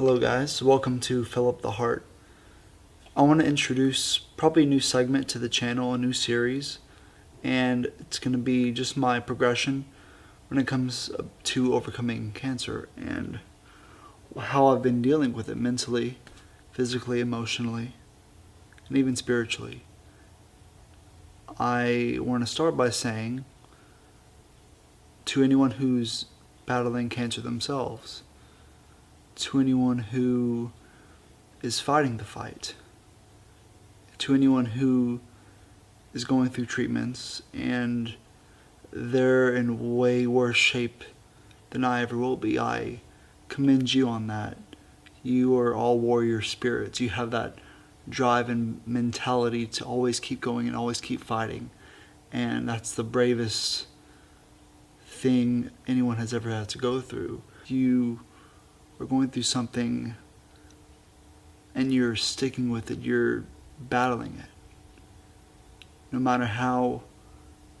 Hello guys, welcome to Fill Up the Heart. I want to introduce probably a new segment to the channel, a new series, and it's going to be just my progression when it comes to overcoming cancer and how I've been dealing with it mentally, physically, emotionally, and even spiritually. I want to start by saying to anyone who's battling cancer themselves, to anyone who is fighting the fight, to anyone who is going through treatments and they're in way worse shape than I ever will be, I commend you on that. You are all warrior spirits. You have that drive and mentality to always keep going and always keep fighting. And that's the bravest thing anyone has ever had to go through. You are going through something and you're sticking with it, you're battling it. No matter how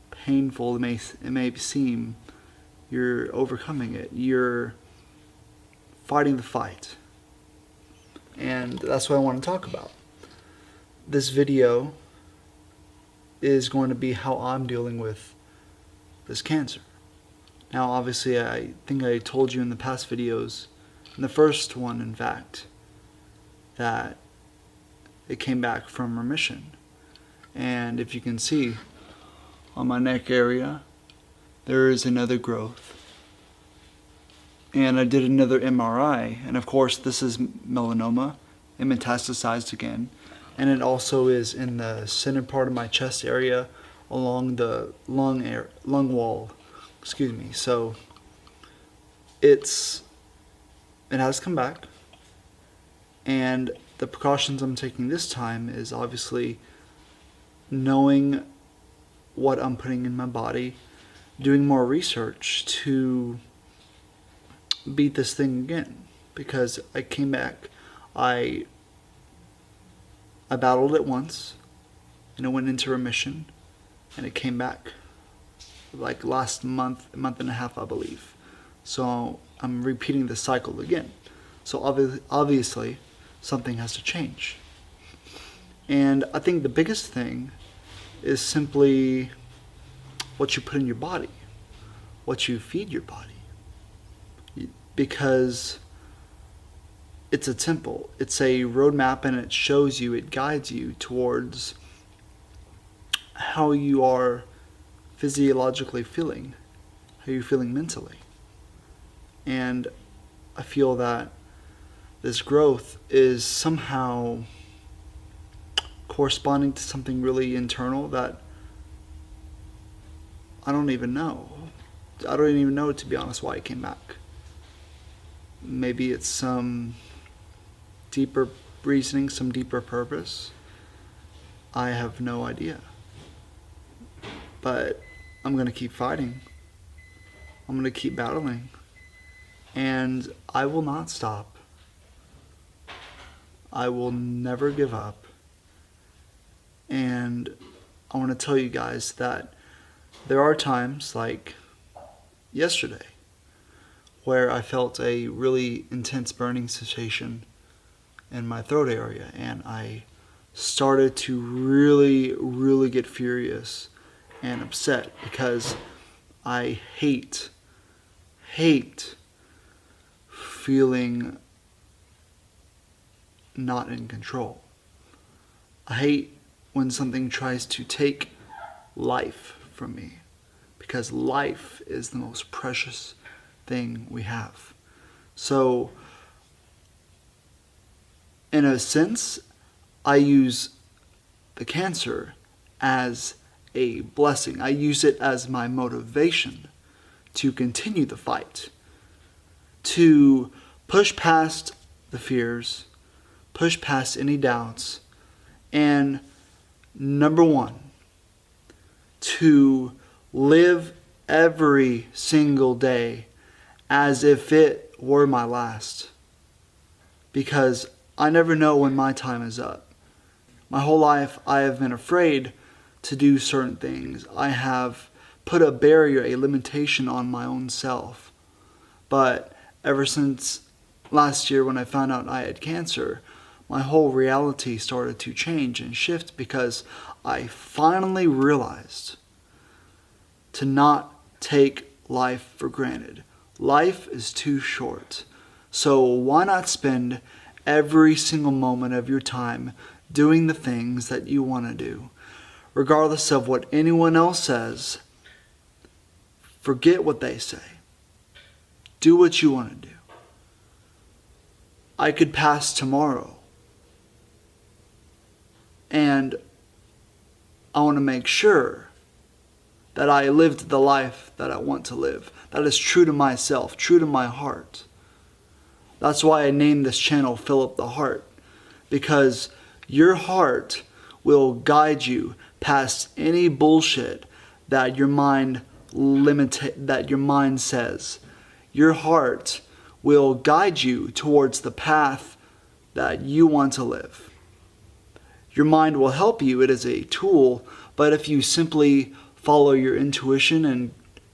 painful it may seem, you're overcoming it. You're fighting the fight. And that's what I want to talk about. This video is going to be how I'm dealing with this cancer. Now obviously I think I told you in the past videos, in the first one in fact, that it came back from remission. And if you can see on my neck area, there is another growth. And I did another MRI, and of course this is melanoma. It metastasized again, and it also is in the center part of my chest area along the lung wall. Excuse me. So it has come back, and the precautions I'm taking this time is obviously knowing what I'm putting in my body, doing more research to beat this thing again, because I came back, I battled it once and it went into remission, and it came back like last month and a half I believe. So I'm repeating the cycle again. So obviously something has to change. And I think the biggest thing is simply what you put in your body, what you feed your body. Because it's a temple, it's a roadmap, and it shows you, it guides you towards how you are physiologically feeling, how you're feeling mentally. And I feel that this growth is somehow corresponding to something really internal that I don't even know. I don't even know, to be honest, why it came back. Maybe it's some deeper reasoning, some deeper purpose. I have no idea. But I'm going to keep fighting. I'm going to keep battling. And I will not stop. I will never give up. And I want to tell you guys that there are times, like yesterday, where I felt a really intense burning sensation in my throat area, and I started to really get furious and upset, because I hate feeling not in control. I hate when something tries to take life from me, because life is the most precious thing we have. So in a sense, I use the cancer as a blessing. I use it as my motivation to continue the fight, to push past the fears, push past any doubts, and number one, to live every single day as if it were my last. Because I never know when my time is up. My whole life I have been afraid to do certain things. I have put a barrier, a limitation on my own self. But ever since last year when I found out I had cancer, my whole reality started to change and shift because I finally realized to not take life for granted. Life is too short. So why not spend every single moment of your time doing the things that you want to do? Regardless of what anyone else says, forget what they say. Do what you want to do. I could pass tomorrow, and I want to make sure that I lived the life that I want to live, that is true to myself, true to my heart. That's why I named this channel Philip the Heart, because your heart will guide you past any bullshit that your mind says. Your heart will guide you towards the path that you want to live. Your mind will help you. It is a tool, but if you simply follow your intuition and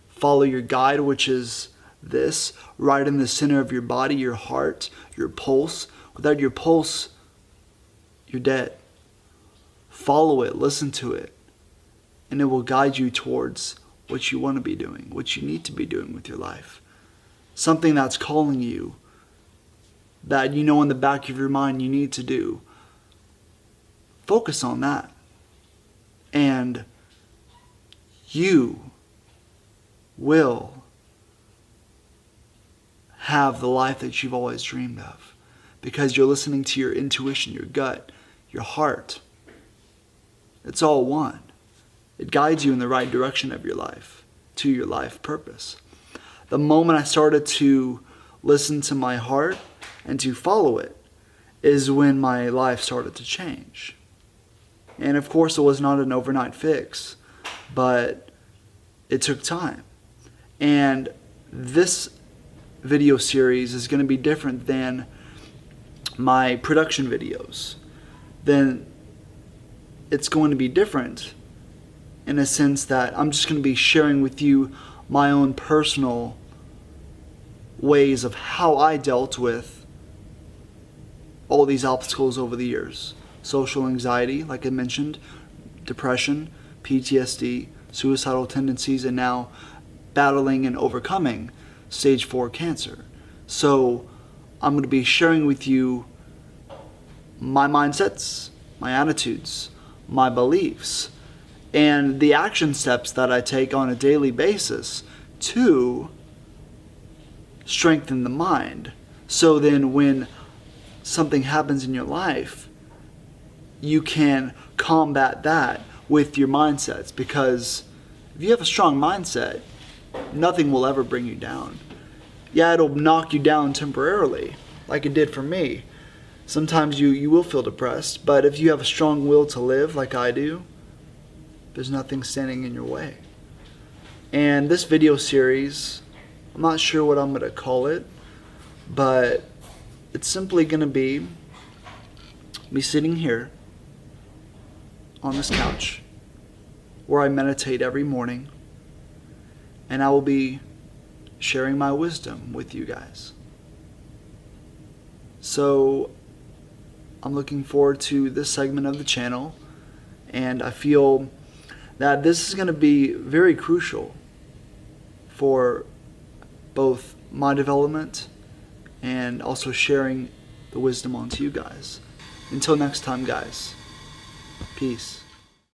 follow your guide, which is this, right in the center of your body, your heart, your pulse. Without your pulse, you're dead. Follow it, listen to it, and it will guide you towards what you want to be doing, what you need to be doing with your life. Something that's calling you, that you know in the back of your mind you need to do. Focus on that. And you will have the life that you've always dreamed of, because you're listening to your intuition, your gut, your heart. It's all one. It guides you in the right direction of your life, to your life purpose. The moment I started to listen to my heart and to follow it is when my life started to change. And of course it was not an overnight fix, but it took time. And this video series is going to be different than my production videos. Then it's going to be different in a sense that I'm just going to be sharing with you my own personal ways of how I dealt with all these obstacles over the years. Social anxiety, like I mentioned, depression, PTSD, suicidal tendencies, and now battling and overcoming stage 4 cancer. So I'm going to be sharing with you my mindsets, my attitudes, my beliefs, and the action steps that I take on a daily basis to strengthen the mind. So then when something happens in your life, you can combat that with your mindsets, because if you have a strong mindset, nothing will ever bring you down. Yeah, it'll knock you down temporarily, like it did for me. Sometimes you will feel depressed, but if you have a strong will to live like I do, there's nothing standing in your way. And this video series, I'm not sure what I'm going to call it, but it's simply going to be me sitting here on this couch where I meditate every morning, and I will be sharing my wisdom with you guys. So I'm looking forward to this segment of the channel, and I feel that this is going to be very crucial for both my development and also sharing the wisdom onto you guys. Until next time, guys. Peace.